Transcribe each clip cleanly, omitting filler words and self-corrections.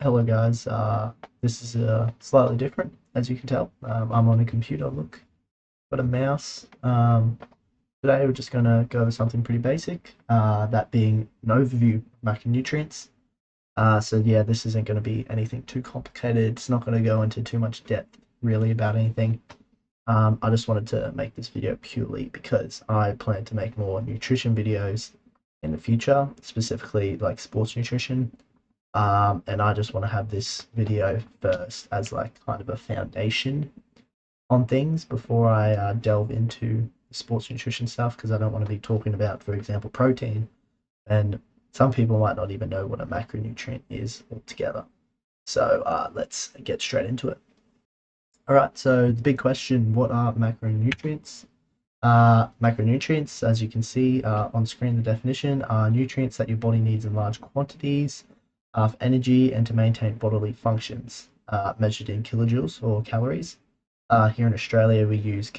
Hello guys, this is slightly different as you can tell. I'm on a computer, look, got a mouse. Today we're just going to go over something pretty basic, that being an overview of macronutrients. So yeah, this isn't going to be anything too complicated. It's not going to go into too much depth really about anything. I just wanted to make this video purely because I plan to make more nutrition videos in the future, specifically like sports nutrition. And I just want to have this video first as like kind of a foundation on things before I delve into the sports nutrition stuff, because I don't want to be talking about, for example, protein, and some people might not even know what a macronutrient is altogether. So let's get straight into it. All right, so the big question: what are macronutrients? Macronutrients, as you can see on screen, the definition are nutrients that your body needs in large quantities for energy and to maintain bodily functions, measured in kilojoules or calories. Here in Australia, we use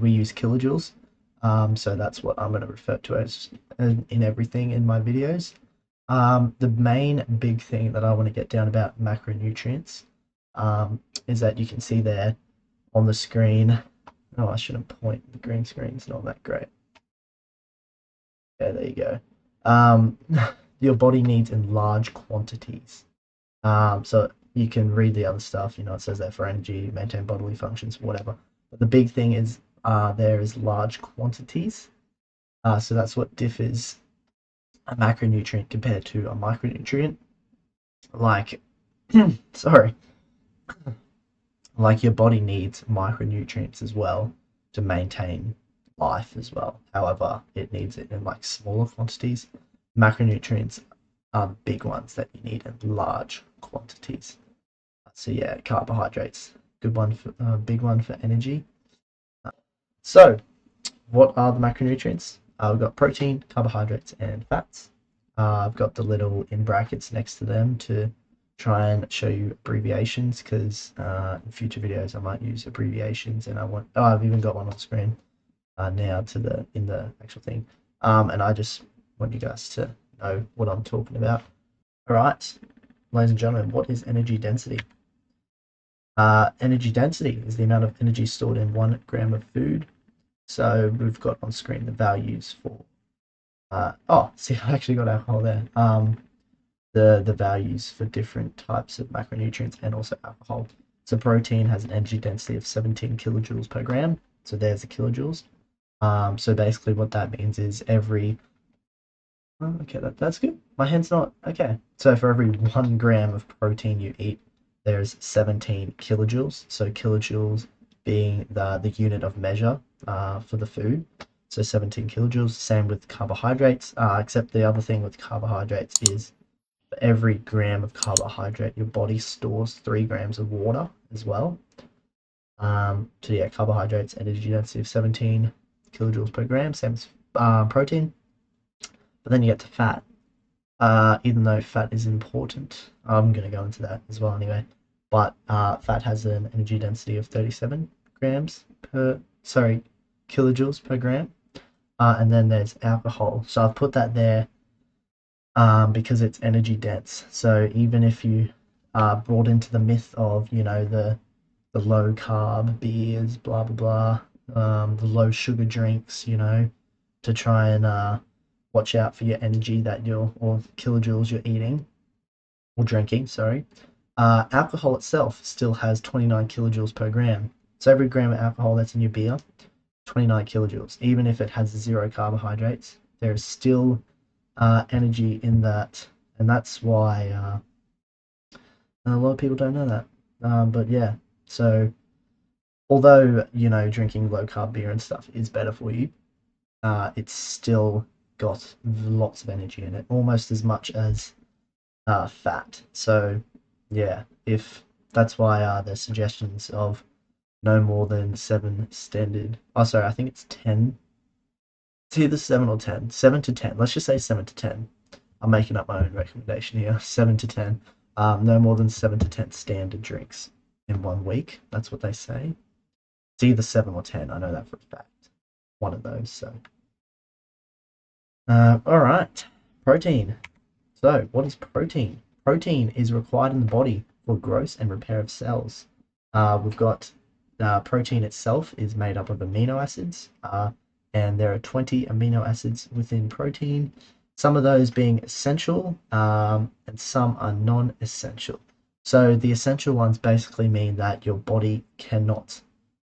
we use kilojoules. So that's what I'm going to refer to as in everything in my videos. The main big thing that I want to get down about macronutrients is that you can see there on the screen. Oh, I shouldn't point. The green screen's not that great. Yeah, there you go. Your body needs in large quantities. So you can read the other stuff. It says that for energy, maintain bodily functions, whatever. But the big thing is there is large quantities. So that's what differs a macronutrient compared to a micronutrient. Like, sorry, like your body needs micronutrients as well to maintain life as well. However, it needs it in like smaller quantities. Macronutrients are the big ones that you need in large quantities. So yeah, carbohydrates, good one for big one for energy. So what are the macronutrients? We've got protein, carbohydrates, and fats. I've got the little in brackets next to them to try and show you abbreviations, because in future videos I might use abbreviations, and I've even got one on screen now in the actual thing. And I just want you guys to know what I'm talking about. All right, ladies and gentlemen, what is energy density? Energy density is the amount of energy stored in 1 gram of food. So we've got on screen the values for. See, I actually got alcohol there. The values for different types of macronutrients and also alcohol. So protein has an energy density of 17 kilojoules per gram. So there's the kilojoules. So basically what that means is okay, that's good. My hand's not okay. So for every 1 gram of protein you eat, there's 17 kilojoules. So kilojoules being the unit of measure for the food. So 17 kilojoules. Same with carbohydrates, except the other thing with carbohydrates is for every gram of carbohydrate, your body stores 3 grams of water as well. So yeah, carbohydrates, energy density of 17 kilojoules per gram, same as protein. But then you get to fat. Even though fat is important, I'm going to go into that as well anyway. But fat has an energy density of 37 kilojoules per gram. And then there's alcohol. So I've put that there because it's energy dense. So even if you brought into the myth of, the low carb beers, blah, blah, blah, the low sugar drinks, to try and watch out for your energy or kilojoules you're eating or drinking, sorry. Alcohol itself still has 29 kilojoules per gram. So every gram of alcohol that's in your beer, 29 kilojoules. Even if it has 0 carbohydrates, there's still energy in that. And that's why a lot of people don't know that. But yeah, so although, drinking low carb beer and stuff is better for you, it's still got lots of energy in it, almost as much as fat. So yeah, if that's why there's suggestions of no more than 7 standard. Oh, sorry, I think it's 10. It's either 7 or 10. 7 to 10. Let's just say 7 to 10. I'm making up my own recommendation here. 7 to 10. No more than 7 to 10 standard drinks in 1 week. That's what they say. It's either 7 or 10. I know that for a fact. One of those. So, all right. Protein. So, what is protein? protein is required in the body for growth and repair of cells. We've got protein itself is made up of amino acids, and there are 20 amino acids within protein, some of those being essential, and some are non-essential. So the essential ones basically mean that your body cannot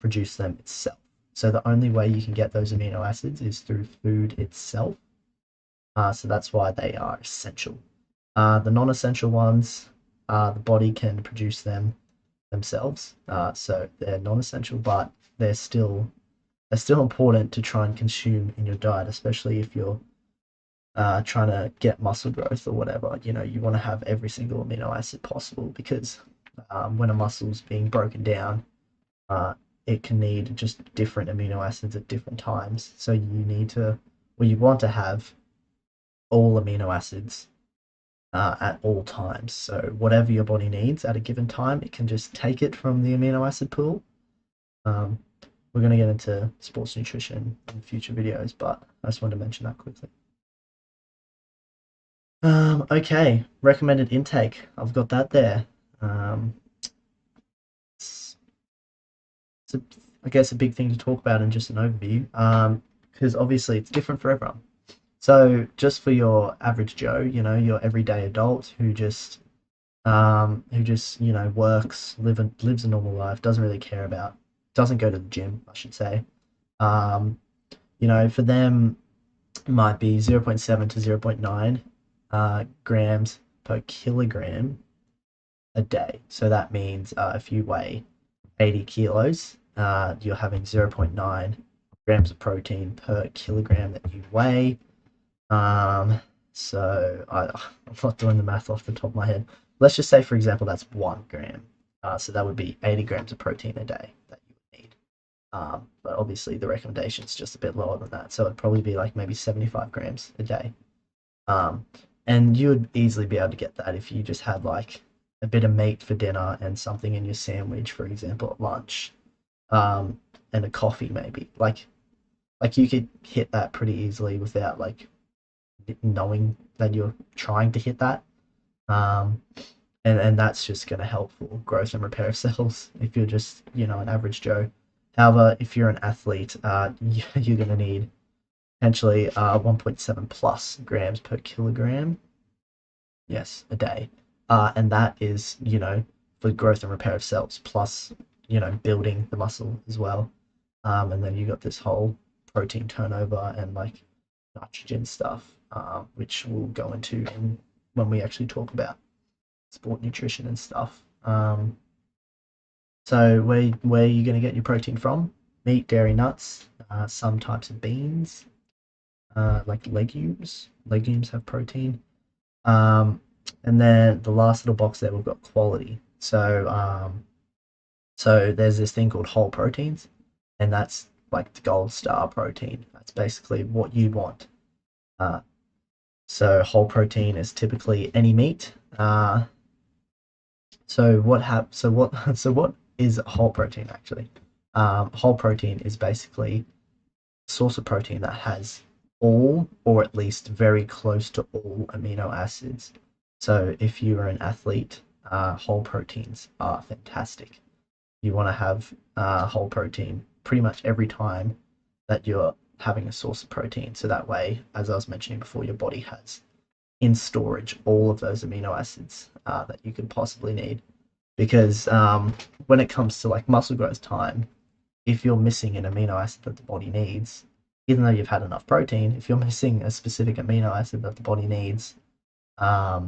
produce them itself. So the only way you can get those amino acids is through food itself. So that's why they are essential. The non-essential ones, the body can produce them themselves. So they're non-essential, but they're still important to try and consume in your diet, especially if you're trying to get muscle growth or whatever. You want to have every single amino acid possible, because when a muscle's being broken down, it can need just different amino acids at different times. So you want to have all amino acids at all times. So whatever your body needs at a given time, it can just take it from the amino acid pool. We're going to get into sports nutrition in future videos, but I just wanted to mention that quickly. Okay, recommended intake. I've got that there. I guess a big thing to talk about in just an overview, because obviously it's different for everyone. So just for your average Joe, your everyday adult who just works, lives a normal life, doesn't go to the gym, I should say. For them, it might be 0.7 to 0.9 grams per kilogram a day. So that means if you weigh 80 kilos, you're having 0.9 grams of protein per kilogram that you weigh. So I'm not doing the math off the top of my head. Let's just say, for example, that's 1 gram. So that would be 80 grams of protein a day that you would need. But obviously the recommendation is just a bit lower than that. So it'd probably be like maybe 75 grams a day. And you would easily be able to get that if you just had like a bit of meat for dinner and something in your sandwich, for example, at lunch, and a coffee maybe. Like you could hit that pretty easily without like knowing that you're trying to hit that. And that's just going to help for growth and repair of cells if you're just, an average Joe. However, if you're an athlete, you're going to need potentially 1.7 plus grams per kilogram. Yes, a day. And that is, for growth and repair of cells, plus, building the muscle as well. And then you got this whole protein turnover and like nitrogen stuff, which we'll go into when we actually talk about sport nutrition and stuff. So where are you going to get your protein from? Meat, dairy, nuts, some types of beans, like legumes. Legumes have protein. And then the last little box there, we've got quality. So there's this thing called whole proteins, and that's like the gold star protein. That's basically what you want. So whole protein is typically any meat. So what is whole protein actually? Whole protein is basically a source of protein that has all, or at least very close to all, amino acids. So if you are an athlete, whole proteins are fantastic. You want to have whole protein pretty much every time that you're having a source of protein. So that way, as I was mentioning before, your body has in storage all of those amino acids that you could possibly need. Because when it comes to like muscle growth time, if you're missing an amino acid that the body needs, even though you've had enough protein, if you're missing a specific amino acid that the body needs, that's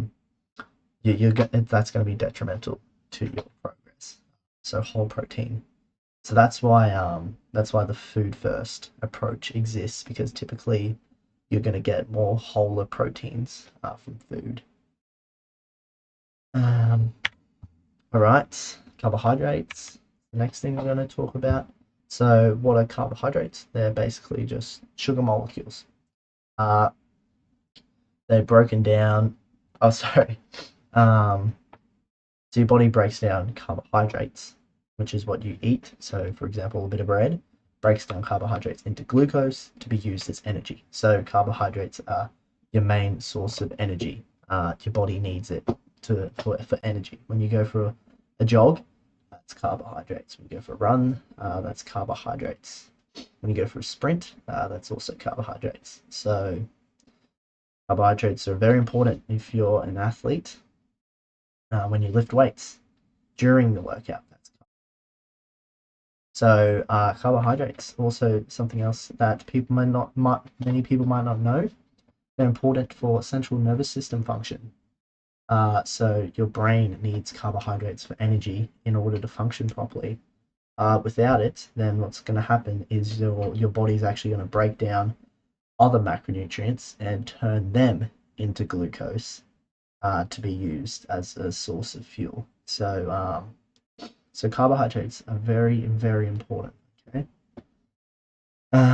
going to be detrimental to your progress. So whole protein. So that's why the food first approach exists, because typically you're going to get more wholer proteins from food. All right, carbohydrates. The next thing we're going to talk about. So what are carbohydrates? They're basically just sugar molecules. They're broken down. Oh, sorry. So your body breaks down carbohydrates, which is what you eat. So, for example, a bit of bread breaks down carbohydrates into glucose to be used as energy. So carbohydrates are your main source of energy. Your body needs it for energy. When you go for a jog, that's carbohydrates. When you go for a run, that's carbohydrates. When you go for a sprint, that's also carbohydrates. So carbohydrates are very important if you're an athlete. When you lift weights during the workout, that's so carbohydrates. Also, something else that many people might not know. They're important for central nervous system function. So your brain needs carbohydrates for energy in order to function properly. Without it, then what's going to happen is your body's actually going to break down other macronutrients and turn them into glucose to be used as a source of fuel. So carbohydrates are very, very important. Okay.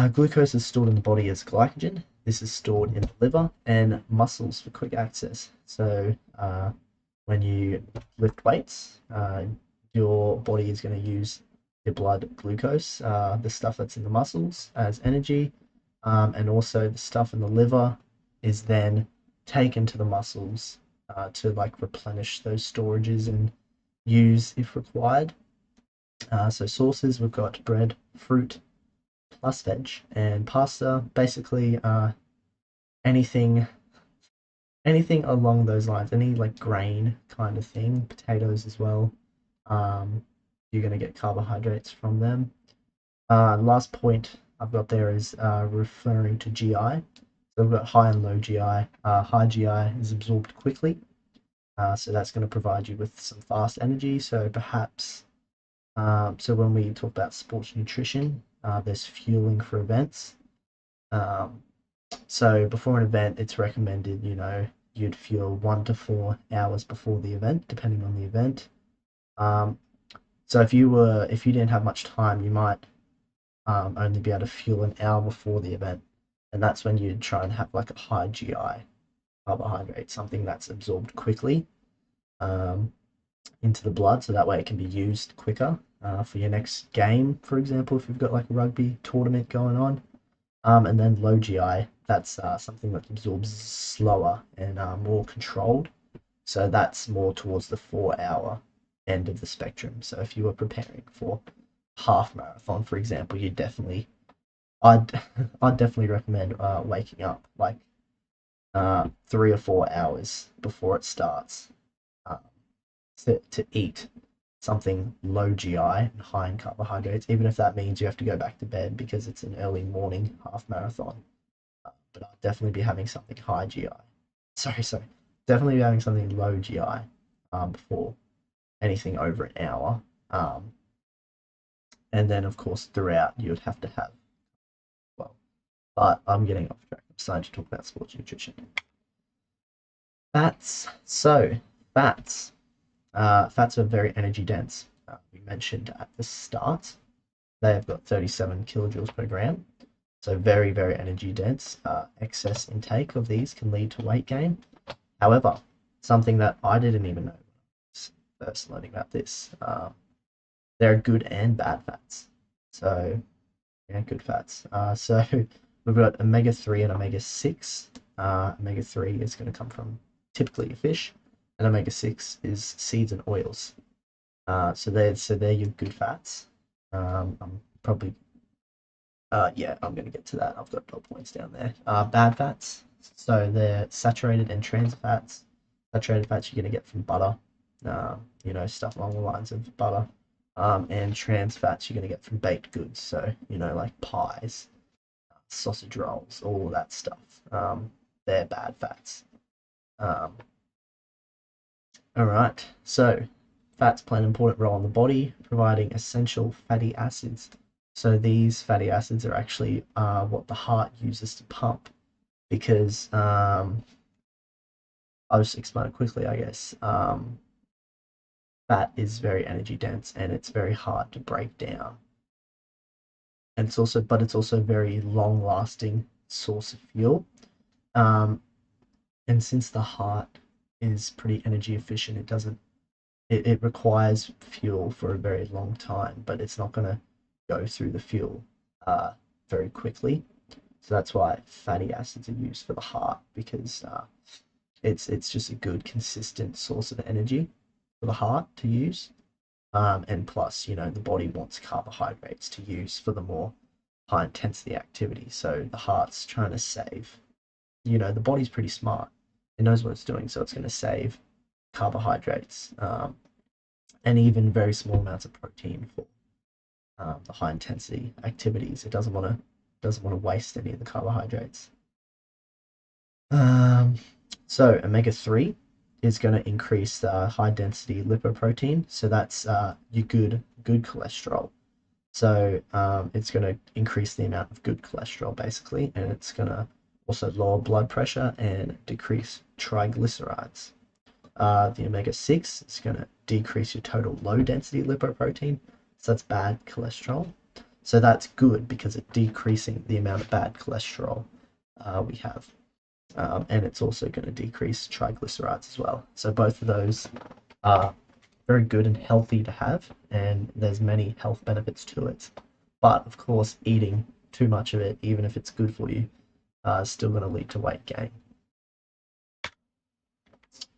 Glucose is stored in the body as glycogen. This is stored in the liver and muscles for quick access. So when you lift weights, your body is going to use your blood glucose, the stuff that's in the muscles, as energy, and also the stuff in the liver is then taken to the muscles to like replenish those storages and use if required. So sources, we've got bread, fruit, plus veg, and pasta. Basically, anything along those lines, any like grain kind of thing, potatoes as well. You're going to get carbohydrates from them. Last point I've got there is referring to GI. So we've got high and low GI. High GI is absorbed quickly, so that's going to provide you with some fast energy. So perhaps, so when we talk about sports nutrition, there's fueling for events. So before an event, it's recommended, you'd fuel 1 to 4 hours before the event, depending on the event. So if you didn't have much time, you might only be able to fuel an hour before the event, and that's when you'd try and have like a high GI carbohydrate, something that's absorbed quickly into the blood, so that way it can be used quicker for your next game, for example, if you've got like a rugby tournament going on. And then low GI, that's something that absorbs slower and more controlled. So that's more towards the 4 hour end of the spectrum. So if you were preparing for half marathon, for example, I'd definitely recommend waking up like 3 or 4 hours before it starts to eat something low GI and high in carbohydrates, even if that means you have to go back to bed because it's an early morning half marathon. But I'll definitely be having something high GI. Sorry. Definitely be having something low GI before anything over an hour. And then, of course, throughout, you would have to have, well, but I'm getting off track. I'm starting to talk about sports nutrition. Fats. So, fats. Fats are very energy dense. We mentioned at the start, they have got 37 kilojoules per gram. So very, very energy dense. Excess intake of these can lead to weight gain. However, something that I didn't even know when I was first learning about this, there are good and bad fats. So, yeah, good fats. So we've got omega-3 and omega-6. Omega-3 is going to come from typically fish, and omega-6 is seeds and oils. So they're your good fats. I'm probably I'm going to get to that. I've got dot points down there. Bad fats. So they're saturated and trans fats. Saturated fats you're going to get from butter. Stuff along the lines of butter. And trans fats you're going to get from baked goods. So, like pies, sausage rolls, all of that stuff. They're bad fats. All right. So fats play an important role in the body, providing essential fatty acids. So these fatty acids are actually what the heart uses to pump, because I'll just explain it quickly, I guess. Fat is very energy dense and it's very hard to break down. And it's also a very long lasting source of fuel. And since the heart is pretty energy efficient, it requires fuel for a very long time, but it's not going to go through the fuel very quickly. So that's why fatty acids are used for the heart, because it's just a good consistent source of energy for the heart to use. And plus, the body wants carbohydrates to use for the more high intensity activity. So the heart's trying to save. The body's pretty smart. It knows what it's doing, so it's going to save carbohydrates, and even very small amounts of protein for the high intensity activities. It doesn't want to waste any of the carbohydrates. So omega-3 is going to increase high density lipoprotein. So that's your good cholesterol. So it's going to increase the amount of good cholesterol basically, and it's going to also lower blood pressure and decrease triglycerides. The omega-6 is going to decrease your total low density lipoprotein. So that's bad cholesterol. So that's good because it's decreasing the amount of bad cholesterol we have. And it's also going to decrease triglycerides as well. So both of those are very good and healthy to have, and there's many health benefits to it. But of course, eating too much of it, even if it's good for you, is still going to lead to weight gain.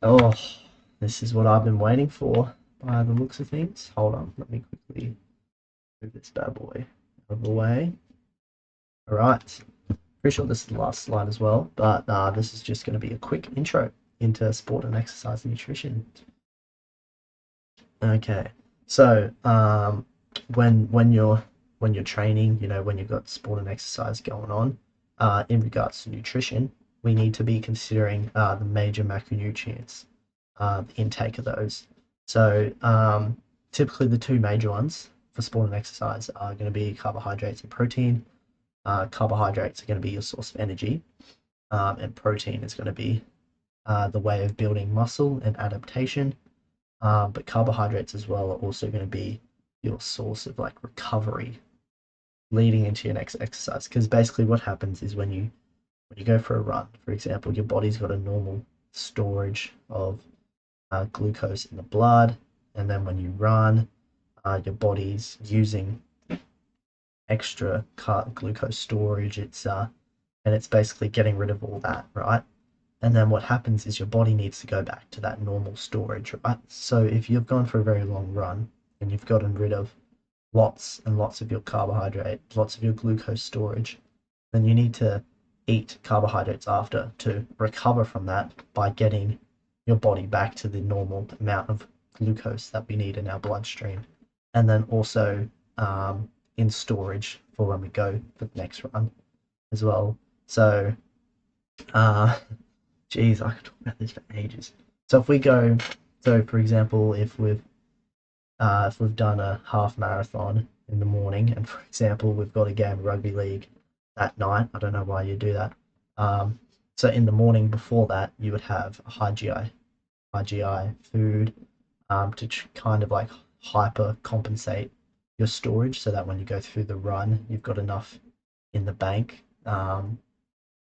Oh, this is what I've been waiting for by the looks of things. Hold on, let me quickly move this bad boy out of the way. All right. Pretty sure this is the last slide as well, but this is just going to be a quick intro into sport and exercise and nutrition. Okay, so when you're training, when you've got sport and exercise going on, in regards to nutrition, we need to be considering the major macronutrients, the intake of those. So typically the two major ones for sport and exercise are going to be carbohydrates and protein. Carbohydrates are going to be your source of energy, and protein is going to be the way of building muscle and adaptation. But carbohydrates as well are also going to be your source of like recovery leading into your next exercise. Because basically what happens is when you go for a run, for example, your body's got a normal storage of glucose in the blood, and then when you run, your body's using extra glucose storage. It's basically getting rid of all that, right? And then what happens is your body needs to go back to that normal storage, right? So if you've gone for a very long run and you've gotten rid of lots and lots of your carbohydrate, lots of your glucose storage, then you need to eat carbohydrates after to recover from that by getting your body back to the normal amount of glucose that we need in our bloodstream. And then also in storage for when we go for the next run as well. So, geez, I could talk about this for ages. So for example, if we've done a half marathon in the morning, and for example, we've got a game of rugby league that night. I don't know why you do that. So in the morning before that, you would have a high GI food to kind of like hyper compensate your storage so that when you go through the run, you've got enough in the bank.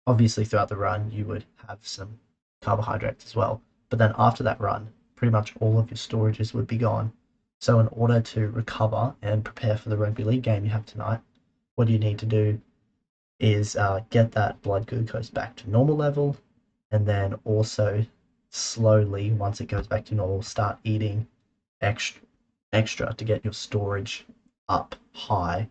Obviously, throughout the run, you would have some carbohydrates as well. But then after that run, pretty much all of your storages would be gone. So in order to recover and prepare for the rugby league game you have tonight, what you need to do is get that blood glucose back to normal level, and then also slowly, once it goes back to normal, start eating extra to get your storage up high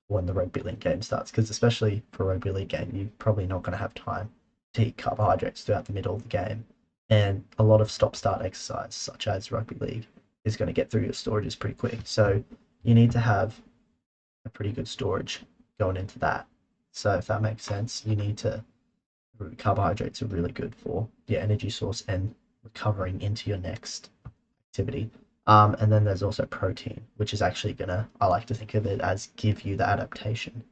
when the rugby league game starts. Because especially for a rugby league game, you're probably not going to have time to eat carbohydrates throughout the middle of the game. And a lot of stop-start exercise, such as rugby league, is going to get through your storages pretty quick. So you need to have a pretty good storage going into that. So if that makes sense, carbohydrates are really good for your energy source and recovering into your next activity. And then there's also protein, which is actually I like to think of it as give you the adaptation.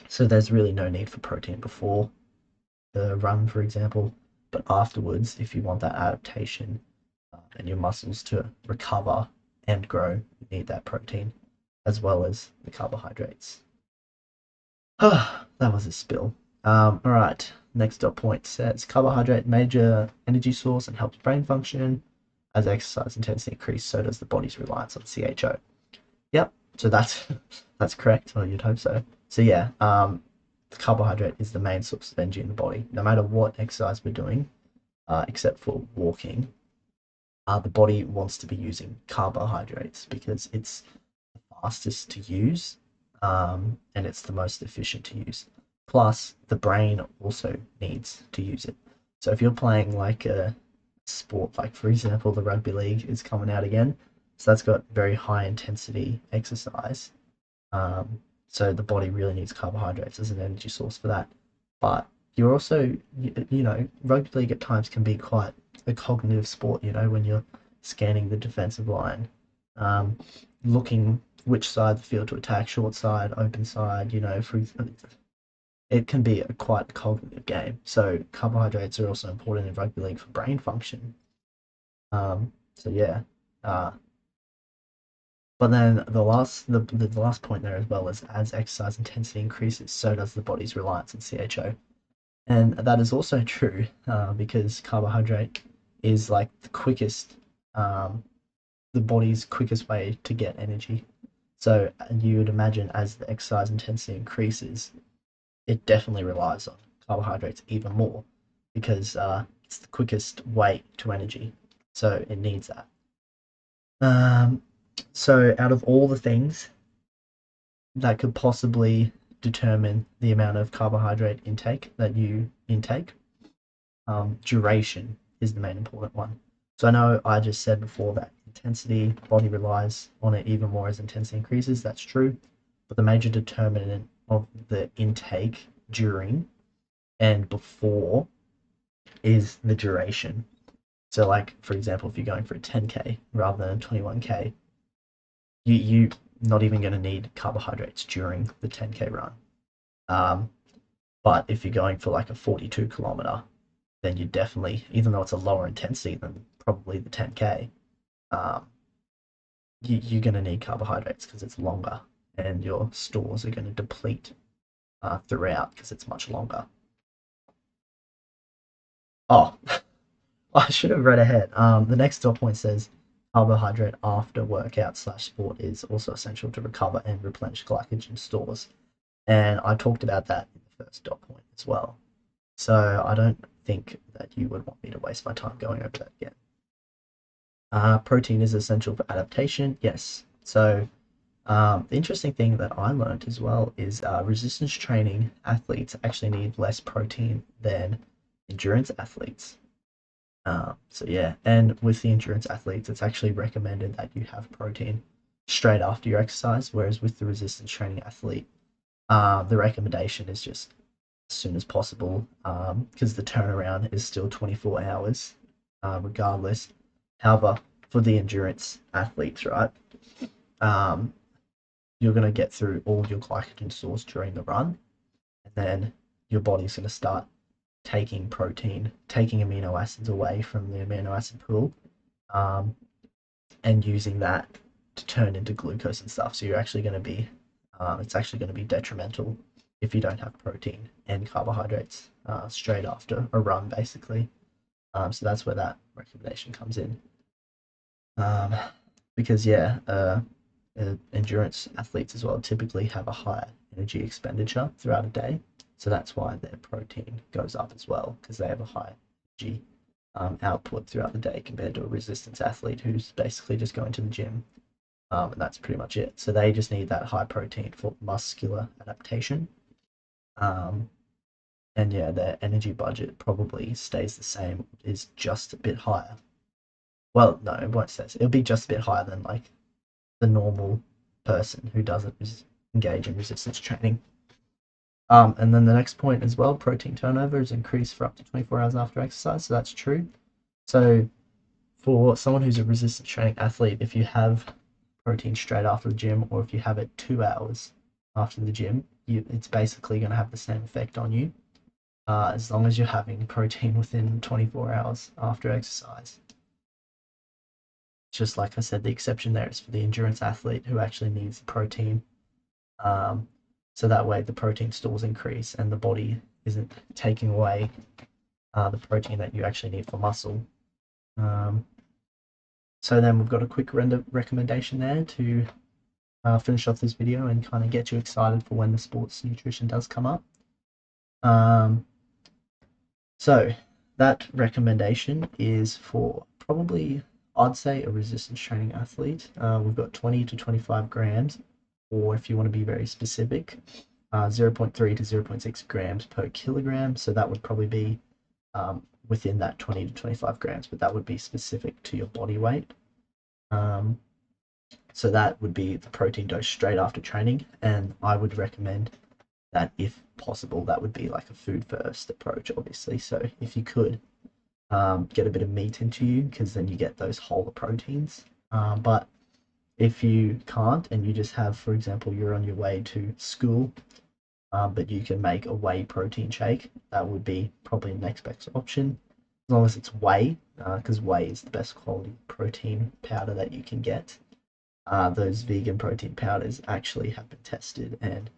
So there's really no need for protein before the run, for example, but afterwards, if you want that adaptation and your muscles to recover and grow, you need that protein as well as the carbohydrates. That was a spill. All right, next dot point says carbohydrate major energy source and helps brain function. As exercise intensity increases, so does the body's reliance on CHO. Yep, so that's correct, or you'd hope so. So yeah, the carbohydrate is the main source of energy in the body. No matter what exercise we're doing, except for walking, the body wants to be using carbohydrates because it's the fastest to use, and it's the most efficient to use. Plus, the brain also needs to use it. So if you're playing like a sport, like for example, the rugby league is coming out again, so that's got very high intensity exercise. Um, so the body really needs carbohydrates as an energy source for that. But you're also, rugby league at times can be quite a cognitive sport, when you're scanning the defensive line, um, looking which side of the field to attack, short side, open side, it can be a quite cognitive game. So carbohydrates are also important in rugby league for brain function. So yeah, uh, but then the last point there as well is as exercise intensity increases, so does the body's reliance on CHO. And that is also true because carbohydrate is like um, the body's quickest way to get energy. So you would imagine as the exercise intensity increases, it definitely relies on carbohydrates even more because it's the quickest way to energy. So it needs that. Um, so out of all the things that could possibly determine the amount of carbohydrate intake that you intake, duration is the main important one. So I know I just said before that intensity, body relies on it even more as intensity increases. That's true. But the major determinant of the intake during and before is the duration. So, like for example, if you're going for a 10k rather than a 21k, you not even going to need carbohydrates during the 10k run. Um, but if you're going for like a 42 kilometer, then you definitely, even though it's a lower intensity than probably the 10k, um, you're going to need carbohydrates because it's longer, and your stores are going to deplete throughout because it's much longer. Oh, I should have read ahead. The next dot point says carbohydrate after workout slash sport is also essential to recover and replenish glycogen stores. And I talked about that in the first dot point as well. So I don't think that you would want me to waste my time going over that again. Protein is essential for adaptation. Yes. So the interesting thing that I learned as well is resistance training athletes actually need less protein than endurance athletes. So yeah, and with the endurance athletes, it's actually recommended that you have protein straight after your exercise, whereas with the resistance training athlete, the recommendation is just as soon as possible because the turnaround is still 24 hours regardless. However, for the endurance athletes, right, um, you're going to get through all your glycogen stores during the run, and then your body's going to start taking amino acids away from the amino acid pool, um, and using that to turn into glucose and stuff. So you're actually going to be, it's actually going to be detrimental if you don't have protein and carbohydrates straight after a run, basically. So that's where that recommendation comes in. Um, because yeah, endurance athletes as well typically have a higher energy expenditure throughout a day, so that's why their protein goes up as well because they have a high energy output throughout the day compared to a resistance athlete who's basically just going to the gym, and that's pretty much it. So they just need that high protein for muscular adaptation, um, and yeah, their energy budget probably stays the same, is just a bit higher. Well, no, it won't stay. It'll be just a bit higher than like the normal person who doesn't engage in resistance training. And then the next point as well, protein turnover is increased for up to 24 hours after exercise. So that's true. So for someone who's a resistance training athlete, if you have protein straight after the gym, or if you have it 2 hours after the gym, it's basically going to have the same effect on you, as long as you're having protein within 24 hours after exercise. Just like I said, the exception there is for the endurance athlete who actually needs the protein. Um, so that way the protein stores increase and the body isn't taking away the protein that you actually need for muscle. So then we've got a quick recommendation there to finish off this video and kind of get you excited for when the sports nutrition does come up. So that recommendation is for probably, I'd say, a resistance training athlete. We've got 20 to 25 grams, or if you want to be very specific, 0.3 to 0.6 grams per kilogram. So that would probably be within that 20 to 25 grams, but that would be specific to your body weight. So that would be the protein dose straight after training, and I would recommend that if possible, that would be like a food first approach, obviously. So if you could get a bit of meat into you, because then you get those whole proteins. But if you can't, and you just have, for example, you're on your way to school, but you can make a whey protein shake, that would be probably the next best option, as long as it's whey, because whey is the best quality protein powder that you can get. Those vegan protein powders actually have been tested, and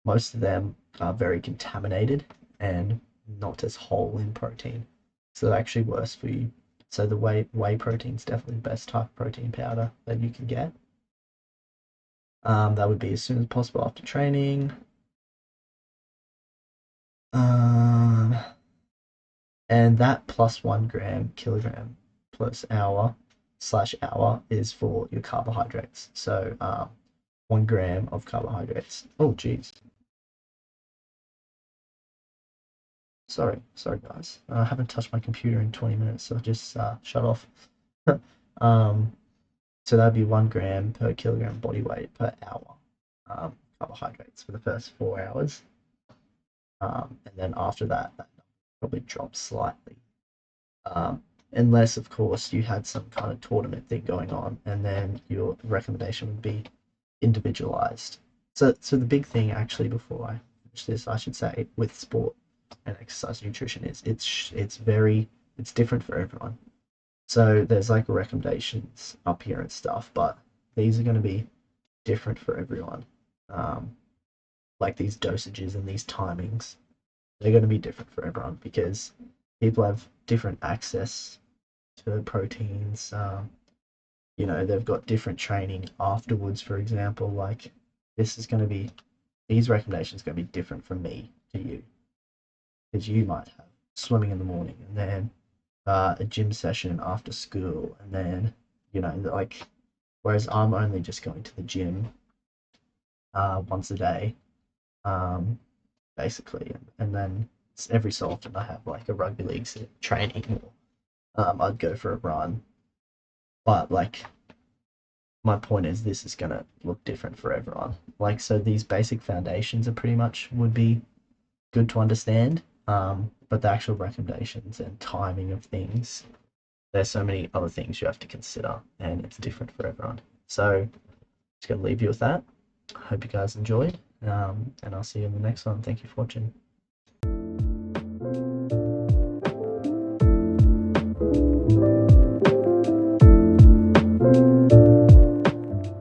most of them are very contaminated and not as whole in protein, so they're actually worse for you. So the whey protein is definitely the best type of protein powder that you can get. That would be as soon as possible after training. And that plus 1 kilogram plus hour/hour is for your carbohydrates. So 1 gram of carbohydrates. Oh, geez. Sorry, guys. I haven't touched my computer in 20 minutes, so I just shut off. um, so that'd be 1 gram per kilogram body weight per hour carbohydrates for the first 4 hours. And then after that, that probably drops slightly. Unless, of course, you had some kind of tournament thing going on, and then your recommendation would be individualized. So the big thing, actually, before I finish this, I should say, with sport and exercise nutrition is it's different for everyone. So there's like recommendations up here and stuff, but these are going to be different for everyone. Um, like these dosages and these timings, they're going to be different for everyone because people have different access to proteins. They've got different training afterwards, for example. Like this is going to be, these recommendations are going to be different from me to you, because you might have swimming in the morning and then a gym session after school, and then like, whereas I'm only just going to the gym once a day, basically, and then every so often I have like a rugby league training, or I'd go for a run. But like, my point is, this is gonna look different for everyone. Like, so these basic foundations are pretty much would be good to understand. But the actual recommendations and timing of things, there's so many other things you have to consider, and it's different for everyone. So just gonna leave you with that. Hope you guys enjoyed, and I'll see you in the next one. Thank you for watching.